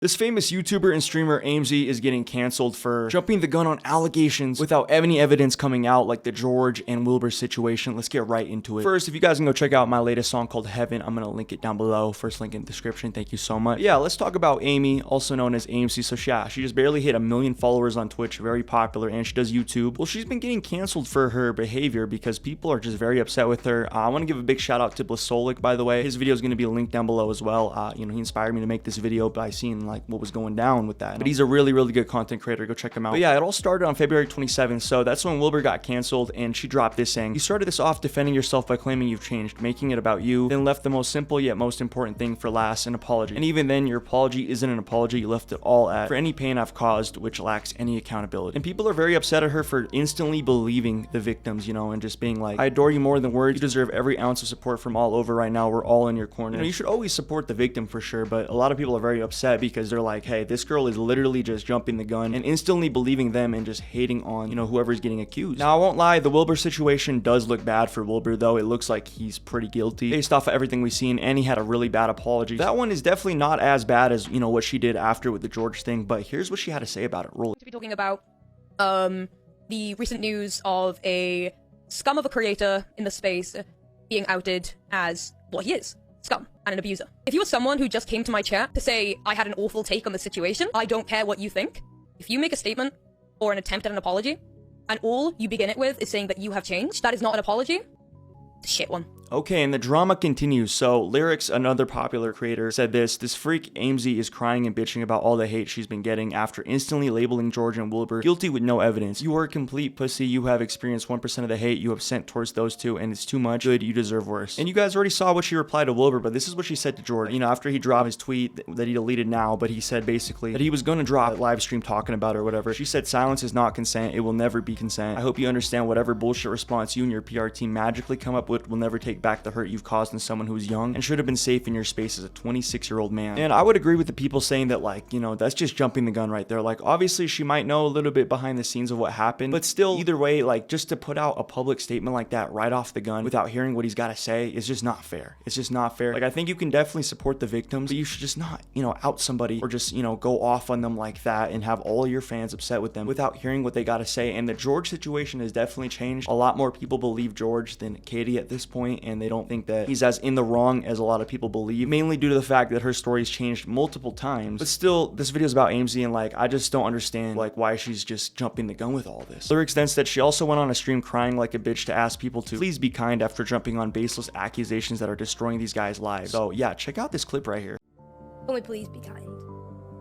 This famous YouTuber and streamer Aimsey is getting canceled for jumping the gun on allegations without any evidence coming out, like the George and Wilbur situation. Let's get right into it. First, if you guys can go check out my latest song called Heaven, I'm gonna link it down below. First link in the description. Thank you so much. Yeah, let's talk about Amy, also known as Aimsey. So yeah, she just barely hit 1 million followers on Twitch, very popular, and she does YouTube. Well, she's been getting canceled for her behavior because people are just very upset with her. I want to give a big shout out to Blisolik, by the way. His video is gonna be linked down below as well. He inspired me to make this video by seeing like what was going down with that. But he's a really good content creator. Go check him out. But yeah, it all started on February 27th. So that's when Wilbur got canceled, and she dropped this saying, "You started this off defending yourself by claiming you've changed, making it about you, then left the most simple yet most important thing for last, an apology. And even then, your apology isn't an apology. You left it all at for any pain I've caused, which lacks any accountability." And people are very upset at her for instantly believing the victims, and just being like, "I adore you more than words. You deserve every ounce of support from all over right now. We're all in your corner." You should always support the victim for sure, but a lot of people are very upset because they're like, hey, this girl is literally just jumping the gun and instantly believing them and just hating on, whoever's getting accused. Now, I won't lie, the Wilbur situation does look bad for Wilbur, though. It looks like he's pretty guilty based off of everything we've seen, and he had a really bad apology. That one is definitely not as bad as, what she did after with the George thing, but here's what she had to say about it. Roll it. To be talking about the recent news of a scum of a creator in the space being outed as what he is. Scum and an abuser. If you are someone who just came to my chat to say I had an awful take on the situation, I don't care what you think. If you make a statement or an attempt at an apology, and all you begin it with is saying that you have changed, that is not an apology. It's a shit one. Okay, and the drama continues. So, Lyrics, another popular creator, said this freak Aimsey is crying and bitching about all the hate she's been getting after instantly labeling George and Wilbur guilty with no evidence. You are a complete pussy. You have experienced 1% of the hate you have sent towards those two, and it's too much. Good, you deserve worse. And you guys already saw what she replied to Wilbur, but this is what she said to George. After he dropped his tweet that he deleted now, but he said basically that he was going to drop a live stream talking about it or whatever. She said, "Silence is not consent. It will never be consent. I hope you understand whatever bullshit response you and your PR team magically come up with will never take back the hurt you've caused in someone who is young and should have been safe in your space as a 26-year-old man." And I would agree with the people saying that, like, that's just jumping the gun right there. Like, obviously she might know a little bit behind the scenes of what happened, but still, either way, like, just to put out a public statement like that right off the gun without hearing what he's got to say is just not fair. It's just not fair. Like, I think you can definitely support the victims, but you should just not, out somebody or just, go off on them like that and have all your fans upset with them without hearing what they got to say. And the George situation has definitely changed. A lot more people believe George than Katie at this point, and they don't think that he's as in the wrong as a lot of people believe, mainly due to the fact that her story's changed multiple times. But still, this video is about Aimsey, and like, I just don't understand like why she's just jumping the gun with all this. Lyrics then said she also went on a stream crying like a bitch to ask people to please be kind after jumping on baseless accusations that are destroying these guys' lives. So yeah, check out this clip right here. Only please be kind.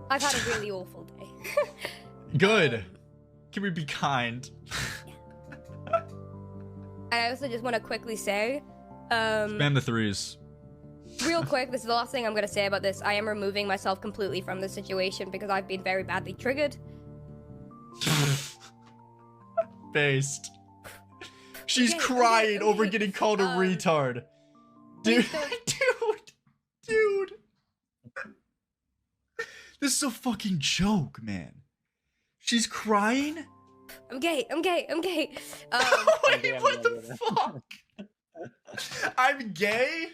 I've had a really awful day. Good. Can we be kind? I also just want to quickly say, spam the threes. Real quick, this is the last thing I'm going to say about this. I am removing myself completely from the situation because I've been very badly triggered. Based. She's crying over getting called a retard. Dude, dude. This is a fucking joke, man. She's crying? I'm gay. Wait, what the fuck? I'm gay?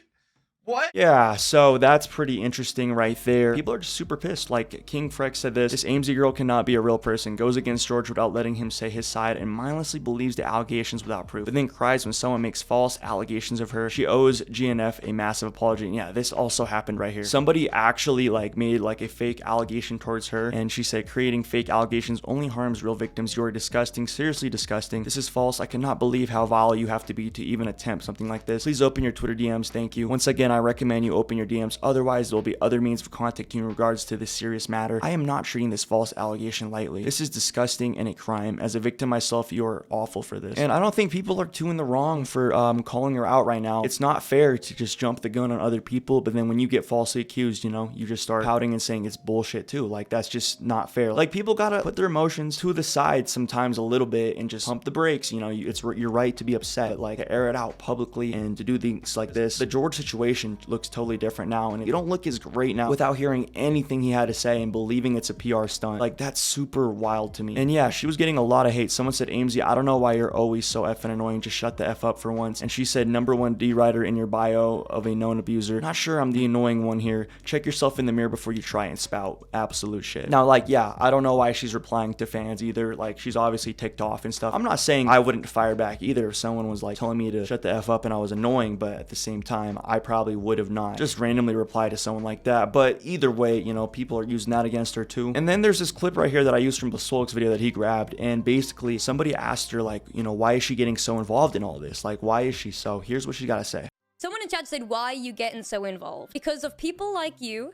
What? Yeah, so that's pretty interesting right there. People are just super pissed. Like, King Freck said this Aimsey girl cannot be a real person, goes against George without letting him say his side, and mindlessly believes the allegations without proof, but then cries when someone makes false allegations of her. She owes GNF a massive apology. And yeah, this also happened right here. Somebody actually like made like a fake allegation towards her, and she said, "Creating fake allegations only harms real victims. You are disgusting, seriously disgusting. This is false. I cannot believe how vile you have to be to even attempt something like this. Please open your Twitter DMs. Thank you. Once again, I recommend you open your DMs, otherwise there will be other means of contacting you in regards to this serious matter. I am not treating this false allegation lightly. This is disgusting and a crime. As a victim myself, you are awful for this." And I don't think people are too in the wrong for calling her out right now. It's not fair to just jump the gun on other people, but then when you get falsely accused, you just start pouting and saying it's bullshit too. Like, that's just not fair. Like, people gotta put their emotions to the side sometimes a little bit and just pump the brakes. It's your right to be upset, but like, to air it out publicly and to do things like this. The George situation situation looks totally different now, and you don't look as great now without hearing anything he had to say and believing it's a PR stunt. Like, that's super wild to me. And yeah, she was getting a lot of hate. Someone said, Aimsey, I don't know why you're always so effing annoying. Just shut the F up for once. And she said, #1 D writer in your bio of a known abuser. Not sure I'm the annoying one here. Check yourself in the mirror before you try and spout absolute shit. Now, like, yeah, I don't know why she's replying to fans either. Like, she's obviously ticked off and stuff. I'm not saying I wouldn't fire back either if someone was like telling me to shut the F up and I was annoying, but at the same time, I probably would have not just randomly replied to someone like that. But either way, you know, people are using that against her too. And then there's this clip right here that I used from Blasolk's video that he grabbed, and basically somebody asked her, like, you know, why is she getting so involved in all this? Like, why is she so? Here's what she got to say. Someone in chat said, why are you getting so involved? Because of people like you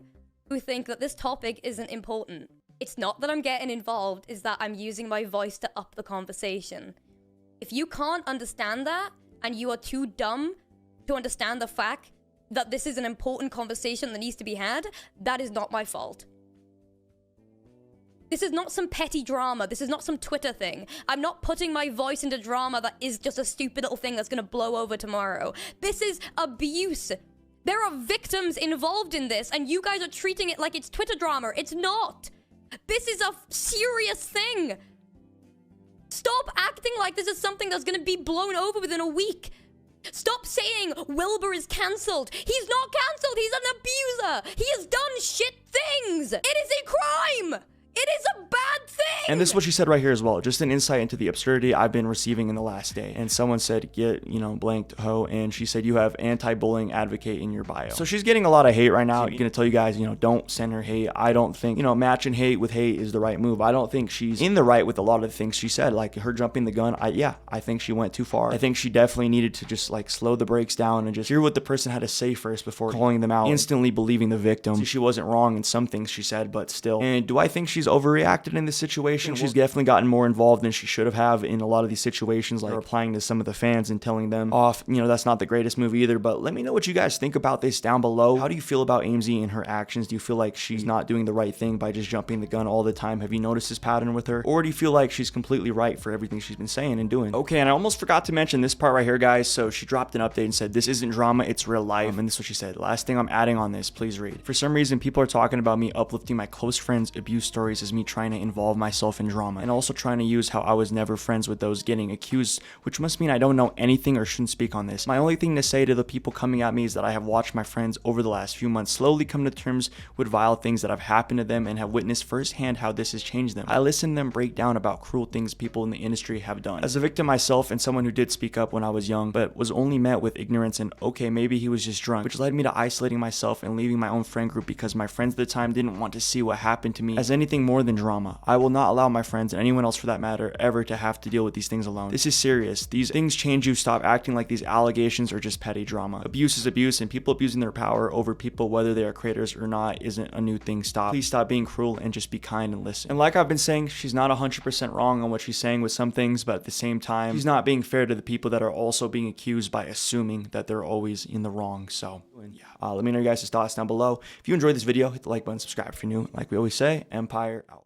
who think that this topic isn't important. It's not that I'm getting involved, it's that I'm using my voice to up the conversation. If you can't understand that, and you are too dumb to understand the fact that this is an important conversation that needs to be had, that is not my fault. This is not some petty drama. This is not some Twitter thing. I'm not putting my voice into drama that is just a stupid little thing that's gonna blow over tomorrow. This is abuse. There are victims involved in this, and you guys are treating it like it's Twitter drama. It's not. This is a serious thing. Stop acting like this is something that's gonna be blown over within a week. Stop saying Wilbur is cancelled. He's not cancelled. He's an abuser. He has done shit things. It is a crime. It is a bad thing! And this is what she said right here as well. Just an insight into the absurdity I've been receiving in the last day. And someone said, get, you know, blanked ho. And she said, you have anti-bullying advocate in your bio. So she's getting a lot of hate right now. I'm going to tell you guys, you know, don't send her hate. I don't think, you know, matching hate with hate is the right move. I don't think she's in the right with a lot of the things she said. Like her jumping the gun. I think she went too far. I think she definitely needed to just like slow the brakes down and just hear what the person had to say first before calling them out, instantly believing the victim. So she wasn't wrong in some things she said, but still. And do I think she's overreacted in this situation? She's definitely gotten more involved than she should have in a lot of these situations, like replying to some of the fans and telling them off. You know, that's not the greatest move either, but let me know what you guys think about this down below. How do you feel about Aimsey and her actions? Do you feel like she's not doing the right thing by just jumping the gun all the time? Have you noticed this pattern with her? Or do you feel like she's completely right for everything she's been saying and doing? Okay, and I almost forgot to mention this part right here, guys. So she dropped an update and said, this isn't drama, it's real life. And this is what she said. Last thing I'm adding on this, please read. For some reason, people are talking about me uplifting my close friends' abuse stories as me trying to involve myself in drama, and also trying to use how I was never friends with those getting accused, which must mean I don't know anything or shouldn't speak on this. My only thing to say to the people coming at me is that I have watched my friends over the last few months slowly come to terms with vile things that have happened to them and have witnessed firsthand how this has changed them. I listened to them break down about cruel things people in the industry have done. As a victim myself and someone who did speak up when I was young, but was only met with ignorance and okay, maybe he was just drunk, which led me to isolating myself and leaving my own friend group because my friends at the time didn't want to see what happened to me as anything more than drama. I will not allow my friends and anyone else for that matter ever to have to deal with these things alone. This is serious. These things change you. Stop acting like these allegations are just petty drama. Abuse is abuse, and people abusing their power over people, whether they are creators or not, isn't a new thing. Stop. Please stop being cruel and just be kind and listen. And like I've been saying, she's not 100% wrong on what she's saying with some things, but at the same time, she's not being fair to the people that are also being accused by assuming that they're always in the wrong. So yeah, let me know your guys' thoughts down below. If you enjoyed this video, hit the like button, subscribe if you're new. Like we always say, Empire out.